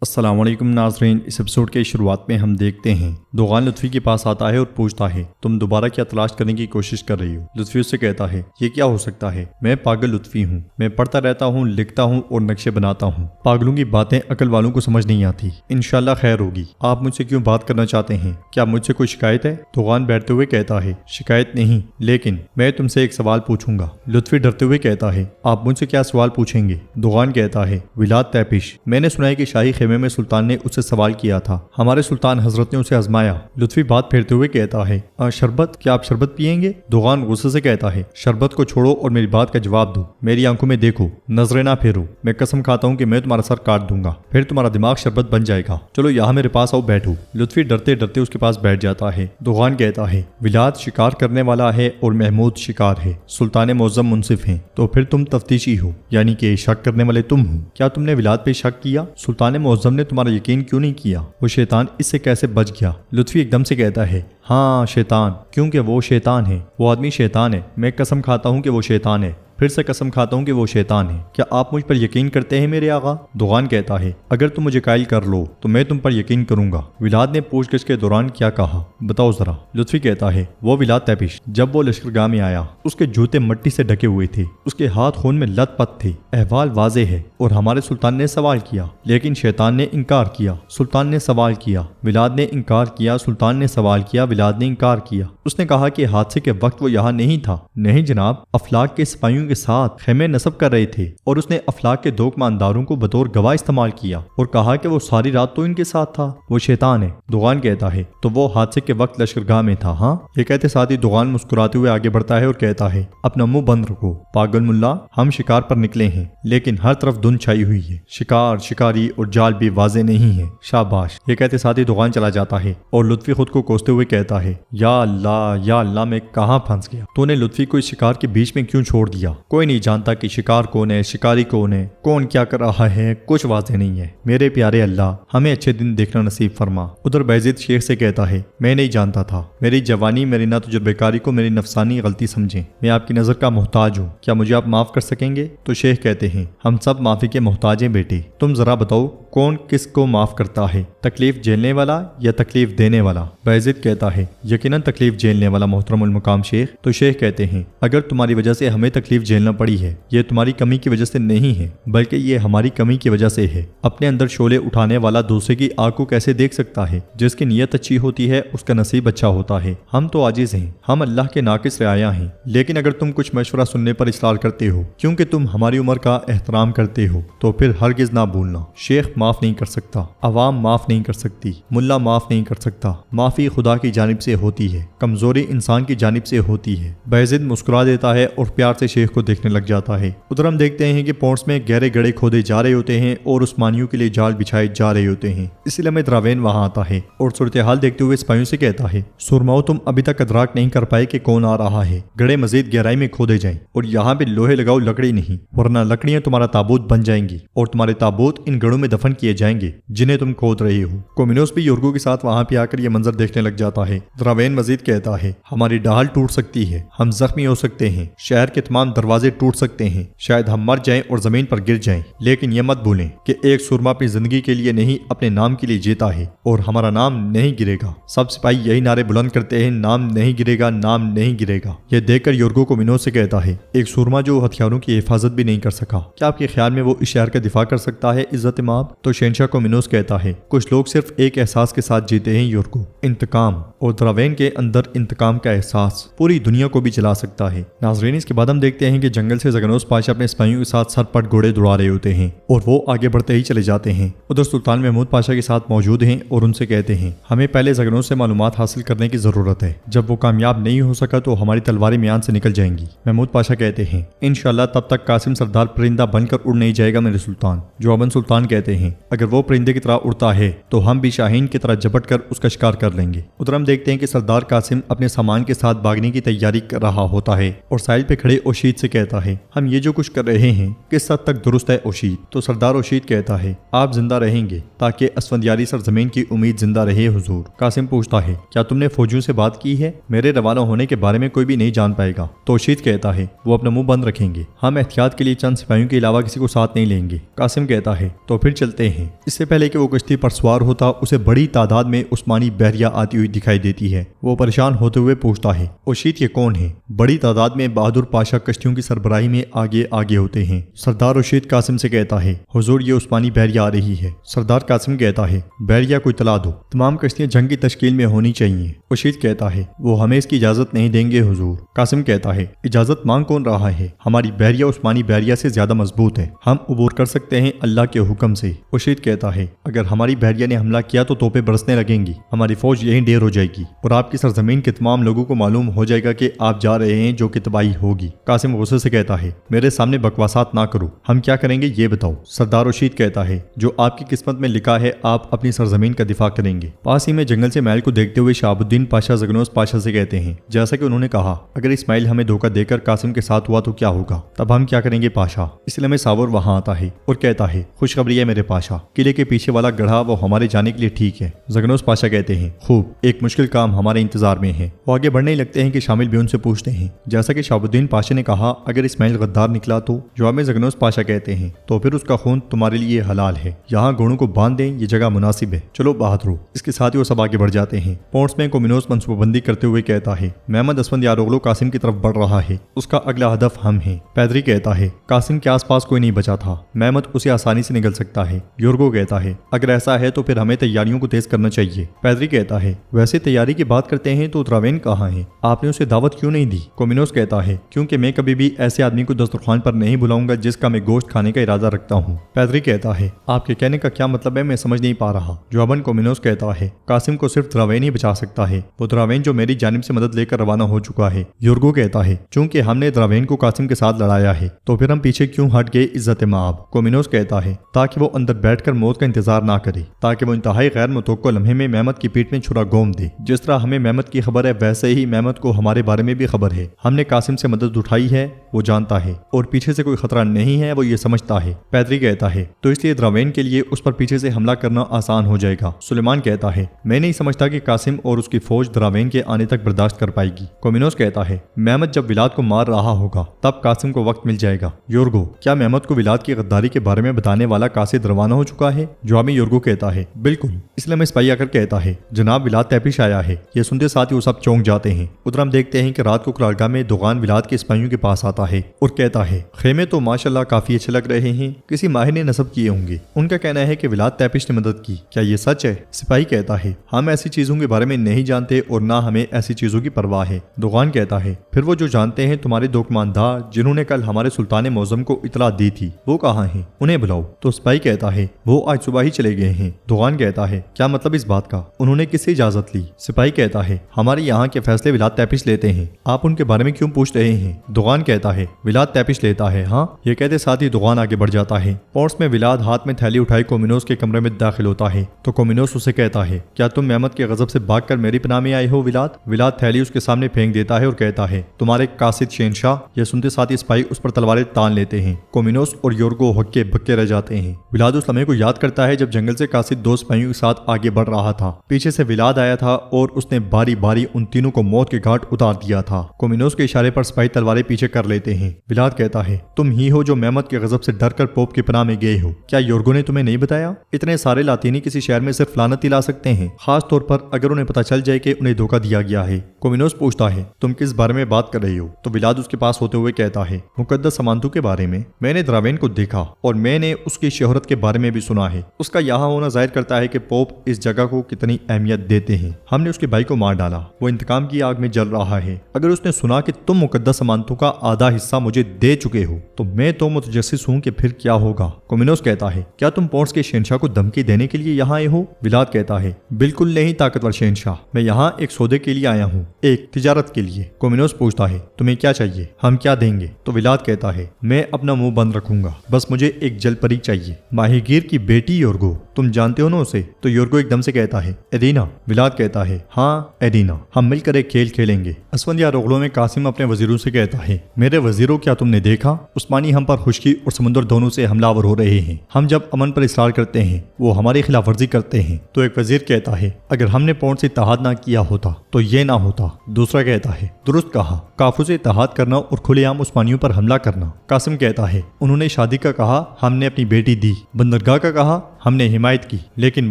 السلام علیکم ناظرین، اس ایپیسوڈ کے شروعات میں ہم دیکھتے ہیں دوغان لطفی کے پاس آتا ہے اور پوچھتا ہے تم دوبارہ کیا تلاش کرنے کی کوشش کر رہی ہو؟ لطفی اس سے کہتا ہے یہ کیا ہو سکتا ہے، میں پاگل لطفی ہوں، میں پڑھتا رہتا ہوں، لکھتا ہوں اور نقشے بناتا ہوں، پاگلوں کی باتیں عقل والوں کو سمجھ نہیں آتی، انشاءاللہ خیر ہوگی، آپ مجھ سے کیوں بات کرنا چاہتے ہیں، کیا مجھ سے کوئی شکایت ہے؟ دوغان بیٹھتے ہوئے کہتا ہے شکایت نہیں، لیکن میں تم سے ایک سوال پوچھوں گا۔ لطفی ڈرتے ہوئے کہتا ہے آپ مجھ سے کیا سوال پوچھیں گے؟ دوغان کہتا ہے ولاد تیپش، میں نے سنا ہے کہ شاہی خیمے میں سلطان نے اس سے سوال کیا تھا، ہمارے سلطان حضرت نے اسے آزمایا۔ لطفی بات پھیرتے ہوئے کہتا ہے شربت، کیا آپ شربت پیئیں گے؟ دوغان غصے سے کہتا ہے شربت کو چھوڑو اور میری بات کا جواب دو، میری آنکھوں میں دیکھو، نظریں نہ پھیرو، میں قسم کھاتا ہوں کہ میں تمہارا سر کاٹ دوں گا، پھر تمہارا دماغ شربت بن جائے گا، چلو یہاں میرے پاس آؤ، بیٹھو۔ لطفی ڈرتے ڈرتے اس کے پاس بیٹھ جاتا ہے۔ دوغان کہتا ہے ولاد شکار کرنے والا ہے اور محمود شکار ہے، سلطان معظم منصف ہیں، تو پھر تم تفتیشی ہو، یعنی کہ شک کرنے والے تم ہو، کیا تم نے ولاد پہ شک کیا؟ سلطان معظم نے تمہارا یقین کیوں نہیں کیا؟ وہ شیطان اس سے کیسے بچ گیا؟ لطفی ایک دم سے کہتا ہے ہاں شیطان، کیونکہ وہ شیطان ہے، وہ آدمی شیطان ہے، میں قسم کھاتا ہوں کہ وہ شیطان ہے، پھر سے قسم کھاتا ہوں کہ وہ شیطان ہے، کیا آپ مجھ پر یقین کرتے ہیں میرے آقا؟ دوغان کہتا ہے اگر تم مجھے قائل کر لو تو میں تم پر یقین کروں گا۔ ولاد نے پوچھ گچھ کے دوران کیا کہا بتاؤ ذرا؟ لطفی کہتا ہے وہ ولاد تیپش جب وہ لشکرگاہ میں آیا اس کے جوتے مٹی سے ڈھکے ہوئے تھے، اس کے ہاتھ خون میں لت پت تھے، احوال واضح ہے، اور ہمارے سلطان نے سوال کیا لیکن شیطان نے انکار کیا، سلطان نے سوال کیا، ولاد نے انکار کیا، سلطان نے سوال کیا، ولاد نے انکار کیا، اس نے کہا کہ حادثے کے وقت وہ یہاں نہیں تھا۔ نہیں جناب، افلاک کے سپاہیوں کے ساتھ خیمے نصب کر رہے تھے اور اس نے افلاک کے دو کمانداروں کو بطور گواہ استعمال کیا اور کہا کہ وہ ساری رات تو ان کے ساتھ تھا، وہ شیطان ہے۔ دوغان کہتا ہے تو وہ حادثے کے وقت لشکرگاہ میں تھا؟ ہاں۔ یہ کہتے ساتھ ہی دوغان مسکراتے ہوئے آگے بڑھتا ہے اور کہتا ہے اپنا منہ بند رکھو پاگل ملا، ہم شکار پر نکلے ہیں لیکن ہر طرف دھند چھائی ہوئی ہے، شکار، شکاری اور جال بھی واضح نہیں ہے، شاباش۔ یہ کہتے ساتھ ہی دوغان چلا جاتا ہے اور لطفی خود کو کوستے ہوئے کہتا ہے یا اللہ میں کہاں پھنس گیا، تو نے لطفی کو اس شکار کے بیچ میں کیوں چھوڑ دیا؟ کوئی نہیں جانتا کہ شکار کون ہے، شکاری کون ہے، کون کیا کر رہا ہے، کچھ واضح نہیں ہے، میرے پیارے اللہ ہمیں اچھے دن دیکھنا نصیب فرما۔ ادھر بایزید شیخ سے کہتا ہے میں نہیں جانتا تھا، میری جوانی، میری نہ تجربے کاری کو میری نفسانی غلطی سمجھیں، میں آپ کی نظر کا محتاج ہوں، کیا مجھے آپ معاف کر سکیں گے؟ تو شیخ کہتے ہیں ہم سب معافی کے محتاج ہیں بیٹے، تم ذرا بتاؤ کون کس کو معاف کرتا ہے، تکلیف جھیلنے والا یا تکلیف دینے والا؟ بایزید کہتا ہے یقیناً تکلیف جھیلنے والا محترم المقام شیخ۔ تو شیخ کہتے ہیں اگر تمہاری وجہ سے ہمیں تکلیف جھیلنا پڑی ہے یہ تمہاری کمی کی وجہ سے نہیں ہے بلکہ یہ ہماری کمی کی وجہ سے ہے۔ اپنے اندر شعلے اٹھانے والا دوسرے کی آگ کو کیسے دیکھ سکتا ہے؟ جس کی نیت اچھی ہوتی ہے اس کا نصیب اچھا ہوتا ہے۔ ہم تو عاجز ہیں، ہم اللہ کے ناقص رعایا ہیں، لیکن اگر تم کچھ مشورہ سننے پر اصرار کرتے ہو کیونکہ تم ہماری عمر کا احترام کرتے ہو تو پھر ہرگز نہ بھولنا شیخ معاف نہیں کر سکتا، عوام معاف نہیں کر سکتی، ملا معاف نہیں کر سکتا، معافی خدا کی جانب سے ہوتی ہے، کمزوری انسان کی جانب سے ہوتی ہے۔ بایزید مسکرا دیتا ہے اور پیار سے شیخ کو دیکھنے لگ جاتا ہے۔ ادھر ہم دیکھتے ہیں کہ پونٹس میں گہرے گڑھے کھودے جا رہے ہوتے ہیں اور عثمانیوں کے لیے جال بچھائے جا رہے ہوتے ہیں۔ اسی لمحے دراوین وہاں آتا ہے اور صورتحال دیکھتے ہوئے سپاہیوں سے کہتا ہے سرماؤ تم ابھی تک ادراک نہیں کر پائے کہ کون آ رہا ہے، گڑھے مزید گہرائی میں کھودے جائیں اور یہاں پہ لوہے لگاؤ، لکڑی نہیں، ورنہ لکڑیاں تمہارا تابوت بن جائیں گی اور تمہارے تابوت ان گڑھوں میں دفن کیے جائیں گے جنہیں تم کھود رہے ہو۔ کومینوس بھی یورگو کے ساتھ وہاں پہ آ کر یہ منظر دیکھنے لگ جاتا ہے۔ دراوین مزید کہتا ہے ہماری ڈھال ٹوٹ سکتی ہے، ہم زخمی ہو سکتے ہیں، شہر کے تمام دروازے ٹوٹ سکتے ہیں، شاید ہم مر جائیں اور زمین پر گر جائیں، لیکن یہ مت بھولیں کہ ایک سرما اپنی زندگی کے لیے نہیں اپنے نام کے لیے جیتا ہے اور ہمارا نام نہیں گرے گا۔ سب سپاہی یہی نعرے بلند کرتے ہیں نام نہیں گرے گا، نام نہیں گرے گا۔ یہ دیکھ کر یورگو کومینوس سے کہتا ہے ایک سرما جو ہتھیاروں کی حفاظت بھی نہیں کر سکا، کیا آپ کے خیال میں وہ اس شہر کا دفاع کر سکتا ہے عزت مآب؟ تو شہنشاہ کومینوس کہتا ہے کچھ لوگ صرف ایک احساس کے ساتھ جیتے ہیں یورگو، انتقام، اور دراوین کے اندر انتقام کا احساس پوری دنیا کو بھی جلا سکتا ہے۔ ناظرین اس کے بعد ہم دیکھتے ہیں کہ جنگل سے زگنوس پاشا اپنے سپاہیوں کے ساتھ سر پٹ گھوڑے دوڑا رہے ہوتے ہیں اور وہ آگے بڑھتے ہی چلے جاتے ہیں۔ ادھر سلطان محمود پاشا کے ساتھ موجود ہیں اور ان سے کہتے ہیں ہمیں پہلے زگنوس سے معلومات حاصل کرنے کی ضرورت ہے، جب وہ کامیاب نہیں ہو سکا تو ہماری تلواریں میان سے نکل جائیں گی۔ محمود پاشا کہتے ہیں انشاءاللہ تب تک قاسم سردار پرندہ بن کر اڑ نہیں جائے گا میرے سلطان۔ جواباً سلطان کہتے ہیں اگر وہ پرندے کی طرح اڑتا ہے تو ہم بھی شاہین کی طرح جھپٹ کر اس کا شکار کر لیں گے۔ ادھر ہم دیکھتے ہیں کہ سردار قاسم اپنے سامان کے ساتھ بھاگنے کی تیاری کر رہا ہوتا ہے اور ساحل پہ کھڑے اوشید سے کہتا ہے ہم یہ جو کچھ کر رہے ہیں کس حد تک درست ہے اوشید؟ تو سردار اوشید کہتا ہے آپ زندہ رہیں گے تاکہ اسفندیاری سرزمین کی امید زندہ رہے حضور۔ قاسم پوچھتا ہے کیا تم نے فوجیوں سے بات کی ہے؟ میرے روانہ ہونے کے بارے میں کوئی بھی نہیں جان پائے گا۔ تو اوشید کہتا ہے وہ اپنا منہ بند رکھیں گے، ہم احتیاط کے لیے چند سپاہیوں کے علاوہ کسی کو ساتھ نہیں لیں گے۔ قاسم کہتا ہے تو پھر چلتے ہیں۔ اس سے پہلے کہ وہ کشتی پر سوار ہوتا اسے بڑی تعداد میں عثمانی بحریہ آتی ہوئی دکھائی دیتی ہے۔ وہ پریشان ہوتے ہوئے پوچھتا ہے اوشید یہ کون ہے؟ بڑی تعداد میں بہادر پاشا کشتیوں کی سربراہی میں آگے آگے ہوتے ہیں۔ سردار اوشید قاسم سے کہتا ہے حضور یہ عثمانی بحریہ آ رہی ہے۔ سردار قاسم کہتا ہے بحریہ کو اطلاع دو، تمام کشتیاں جنگ کی تشکیل میں ہونی چاہیے۔ اوشید کہتا ہے وہ ہمیں اس کی اجازت نہیں دیں گے حضور۔ قاسم کہتا ہے اجازت مانگ کون رہا ہے؟ ہماری بحریہ عثمانی بحریہ سے زیادہ مضبوط ہے، ہم عبور کر سکتے ہیں اللہ کے حکم سے۔ اوشید کہتا ہے اگر ہماری بحریہ نے حملہ کیا تو توپیں برسنے لگیں گی، ہماری فوج یہیں ڈیر ہو جائے گی اور آپ کی سرزمین کے تمام لوگوں کو معلوم ہو جائے گا کہ آپ جا رہے ہیں، جو کہ تباہی ہوگی۔ قاسم غصے سے کہتا ہے میرے سامنے بکواسات نہ کرو، ہم کیا کریں گے یہ بتاؤ۔ سردار اوشید کہتا ہے جو آپ کی قسمت میں لکھا ہے آپ اپنی سرزمین کا دفاع کریں گے۔ پاس ہی میں جنگل سے محل کو دیکھتے ہوئے شہاب الدین پاشا زگنوس پاشا سے کہتے ہیں جیسا کہ انہوں نے کہا اگر اسماعیل ہمیں دھوکہ دے کر قاسم کے ساتھ ہوا تو کیا ہوگا؟ تب ہم کیا کریں گے پاشا؟ اس لیے میں ساور وہاں آتا ہے اور کہتا ہے خوشخبری ہے میرے پاشا، قلعے کے پیچھے والا گڑھا وہ ہمارے جانے کے لیے ٹھیک ہے۔ زگنوس پاشا کہتے ہیں خوب، ایک مشکل کام ہمارے انتظار میں ہے۔ وہ آگے بڑھنے لگتے ہیں کہ شامل بھی ان سے پوچھتے ہیں جیسا کہ شہاب الدین پاشا نے کہا اگر اسماعیل غدار نکلا تو؟ جواب میں زگنوس پاشا کہتے ہیں تو پھر اس کا خون تمہارے لیے حلال ہے، یہاں گھوڑوں کو باندھ دیں، یہ جگہ مناسب ہے، چلو بہادرو۔ اس کے ساتھ ہی وہ سب آگے بڑھ جاتے ہیں۔ پونٹس میں کومینوس منصوبہ بندی کرتے ہوئے کہتا ہے محمد اسفندیاروغلو قاسم کی طرف بڑھ رہا ہے، اس کا اگلا ہدف ہم ہیں۔ پیدری کہتا ہے قاسم کے آس پاس کوئی نہیں بچا تھا، محمد اسے آسانی سے نگل سکتا ہے۔ یورگو کہتا ہے اگر ایسا ہے تو پھر ہمیں تیاریوں کو تیز کرنا چاہیے۔ پیدری کہتا ہے ویسے تیاری کی بات کرتے ہیں تو دراوین کہاں ہے؟ آپ نے اسے دعوت کیوں نہیں دی؟ کومینوس کہتا ہے کیونکہ میں کبھی بھی ایسے آدمی کو دسترخوان پر نہیں بلاؤں گا جس کا میں گوشت کھانے کا ارادہ رکھتا ہوں۔ پیدری کہتا ہے آپ کے کہنے کا کیا مطلب ہے؟ میں سمجھ نہیں پا رہا۔ جواباً کومینوس کہتا ہے قاسم کو صرف دراوین ہی بچا سکتا ہے، وہ دراوین جو میری جانب سے مدد لے کر روانہ ہو چکا ہے۔ یورگو کہتا ہے چونکہ ہم نے دراوین کو قاسم کے ساتھ لڑایا ہے تو پھر ہم پیچھے کیوں ہٹ گئے عزت مآب؟ کومینوس کہتا ہے تاکہ وہ اندر بیٹھ کر موت کا انتظار نہ کرے، تاکہ وہ انتہائی غیر متوقع لمحے میں محمد کی پیٹ میں چھرا گوم دے۔ جس طرح ہمیں محمد کی خبر ہے ویسے ہی محمد کو ہمارے بارے میں بھی خبر ہے، ہم نے قاسم سے مدد اٹھائی ہے، وہ جانتا ہے، اور پیچھے سے کوئی خطرہ نہیں ہے، وہ یہ سمجھتا ہے۔ پیدری کہتا ہے تو اس لیے دراوین کے لیے اس پر پیچھے سے حملہ کرنا آسان ہو جائے گا۔ سلیمان کہتا ہے میں نہیں سمجھتا کہ قاسم اور اس کی فوج دراوین کے آنے تک برداشت کر پائے گی۔ کومینوس کہتا ہے محمد جب ولاد کو مار رہا ہوگا تب قاسم کو وقت مل جائے گا۔ یورگو کیا محمد کو ولاد کی غداری کے بارے میں بتانے والا قاصد روانہ ہو چکا ہے؟ جواب میں یورگو کہتا ہے بالکل۔ اسلام اسپائی آ کر کہتا ہے جناب ولاد تیپش آیا ہے۔ یہ سنتے ساتھ ہی وہ سب چونک جاتے ہیں۔ ادھر ہم دیکھتے ہیں کہ رات کو قرارگاہ میں دوغان ولاد کے اسپائیوں کے پاس آتا ہے اور کہتا ہے خیمے تو ماشاءاللہ کافی اچھے لگ رہے ہیں، کسی ماہر نے نصب کیے ہوں گے۔ ان کا کہنا ہے کہ ولاد تیپش نے مدد کی، کیا یہ سچ ہے؟ سپاہی کہتا ہے ہم ایسی چیزوں کے بارے میں نہیں جانتے اور نہ ہمیں ایسی چیزوں کی پرواہ ہے۔ دوغان کہتا ہے پھر وہ جو جانتے ہیں تمہارے دو کماندار جنہوں نے کل ہمارے سلطان معظم کو اطلاع دی تھی وہ کہاں ہیں؟ انہیں بلاؤ۔ تو سپاہی کہتا ہے وہ آج صبح ہی چلے گئے ہیں۔ دوغان کہتا ہے کیا مطلب اس بات کا؟ انہوں نے کس سے اجازت لی؟ سپاہی کہتا ہے ہمارے یہاں کے فیصلے ولاد تیپش لیتے ہیں، آپ ان کے بارے میں کیوں پوچھ رہے ہیں؟ دوغان کہتا ہے ولاد تیپش لیتا ہے ہاں۔ یہ کہتے ساتھ ہی دوغان آگے بڑھ جاتا ہے۔ پورٹس میں ولاد ہاتھ میں تھیلی اٹھائے کومینوس کے کمرے میں داخل ہوتا ہے تو کومینوس اسے کہتا ہے کیا تم محمد کے غضب سے بھاگ کر میری پناہ میں آئے ہو ولاد؟ ولاد تھیلی اس کے سامنے پھینک دیتا ہے اور کہتا ہے تمہارے قاصد شہنشاہ۔ یہ سنتے ساتھ ہی سپاہی اس پر تلواریں تان لیتے ہیں۔ کومینوس اور یورگو ہکے بکے رہ جاتے ہیں۔ ولاد اس لمحے کو یاد کرتا ہے جب جنگل سے قاصد دو سپاہیوں کے ساتھ آگے بڑھ رہا تھا، پیچھے سے ولاد آیا تھا اور اس نے باری باری ان تینوں کو موت کے گھاٹ اتار دیا تھا۔ کومینوس کے اشارے پر سپاہی تلواریں پیچھے کر لیتے ہیں۔ ولاد کہتا ہے تم ہی ہو جو محمد کے غضب سے ڈر کر پوپ کی پناہ میں گئے ہو، کیا یورگو نے تمہیں نہیں بتایا؟ اتنے سارے لاطینی کسی شہر میں صرف لعنت ہی لا سکتے ہیں، خاص طور پر اگر انہیں پتہ چل جائے کہ انہیں دھوکہ دیا گیا ہے۔ کومینوس پوچھتا ہے تم کس بارے میں بات کر رہی ہو؟ تو ولاد اس کے پاس ہوتے ہوئے کہتا ہے مقدس سمانتو کے بارے میں نے دراوین کو دیکھا اور میں نے اس کی شہرت کے بارے میں بھی سنا ہے، اس کا یہاں ہونا ظاہر کرتا ہے کہ پوپ اس جگہ کو کتنی اہمیت دیتے ہیں۔ ہم نے اس کے بھائی کو مار ڈالا، وہ انتقام کی آگ میں جل رہا ہے۔ اگر اس نے سنا کہ تم مقدس سمانتو کا آدھا حصہ مجھے دے چکے ہو تو میں تو متجسس ہوں کہ پھر کیا ہوگا۔ کومینوس کہتا ہے کیا تم پونٹس کے شہنشاہ کو دھمکی دینے کے لیے یہاں آئے ہو؟ ولاد کہتا ہے بالکل نہیں طاقتور شہنشاہ، میں یہاں ایک سودے کے لیے آیا ہوں، ایک تجارت کے لیے۔ کومینوس پوچھتا ہے تمہیں کیا چاہیے؟ ہم کیا دیں گے؟ تو ولاد کہتا ہے میں اپنا منہ بند رکھوں گا، بس مجھے ایک جل پری چاہیے، ماہی گیر کی بیٹی یورگو، تم جانتے ہو نا اسے؟ تو یورگو ایک دم سے کہتا ہے ایرینا۔ ولاد کہتا ہے ہاں ایرینا، ہم مل کر ایک کھیل کھیلیں گے۔ اسفندیاروغلو میں قاسم اپنے وزیروں سے کہتا ہے میرے میرے وزیروں کیا تم نے دیکھا؟ عثمانی ہم پر خشکی اور سمندر دونوں سے حملہ آور ہو رہے ہیں۔ ہم جب امن پر اصرار کرتے ہیں وہ ہماری خلاف ورزی کرتے ہیں۔ تو ایک وزیر کہتا ہے اگر ہم نے پونڈ سے اتحاد نہ کیا ہوتا تو یہ نہ ہوتا۔ دوسرا کہتا ہے درست کہا، کافروں سے اتحاد کرنا اور کھلے عام عثمانیوں پر حملہ کرنا۔ قاسم کہتا ہے انہوں نے شادی کا کہا، ہم نے اپنی بیٹی دی۔ بندرگاہ کا کہا، ہم نے حمایت کی، لیکن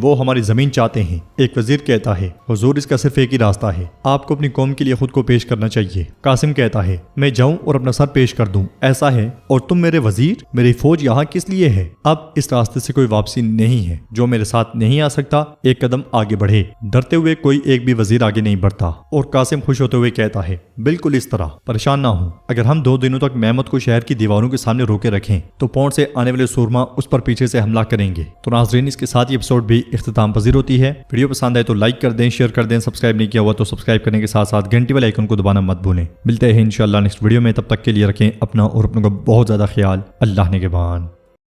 وہ ہماری زمین چاہتے ہیں۔ ایک وزیر کہتا ہے حضور اس کا صرف ایک ہی راستہ ہے، آپ کو اپنی قوم کے لیے خود کو پیش کرنا چاہیے۔ قاسم کہتا ہے میں جاؤں اور اپنا سر پیش کر دوں، ایسا ہے؟ اور تم میرے وزیر، میری فوج یہاں کس لیے ہے؟ اب اس راستے سے کوئی واپسی نہیں ہے۔ جو میرے ساتھ نہیں آ سکتا ایک قدم آگے بڑھے۔ ڈرتے ہوئے کوئی ایک بھی وزیر آگے نہیں بڑھتا اور قاسم خوش ہوتے ہوئے کہتا ہے بالکل اس طرح، پریشان نہ ہوں۔ اگر ہم 2 دنوں تک محمد کو شہر کی دیواروں کے سامنے روکے رکھیں تو پونڈ سے آنے والے سورما اس پر پیچھے سے حملہ کریں گے۔ تو ناظرین اس کے ساتھ یہ ایپیسوڈ بھی اختتام پذیر ہوتی ہے۔ ویڈیو پسند آئے تو لائک کر دیں، شیئر کر دیں، سبسکرائب نہیں کیا ہوا تو سبسکرائب کرنے کے ساتھ ساتھ گھنٹی والے آئیکن کو دبانا مت بھولیں۔ ملتے ہیں انشاءاللہ نیکسٹ ویڈیو میں، تب تک کے لیے رکھیں اپنا اور اپنوں کا بہت زیادہ خیال۔ اللہ نگہبان۔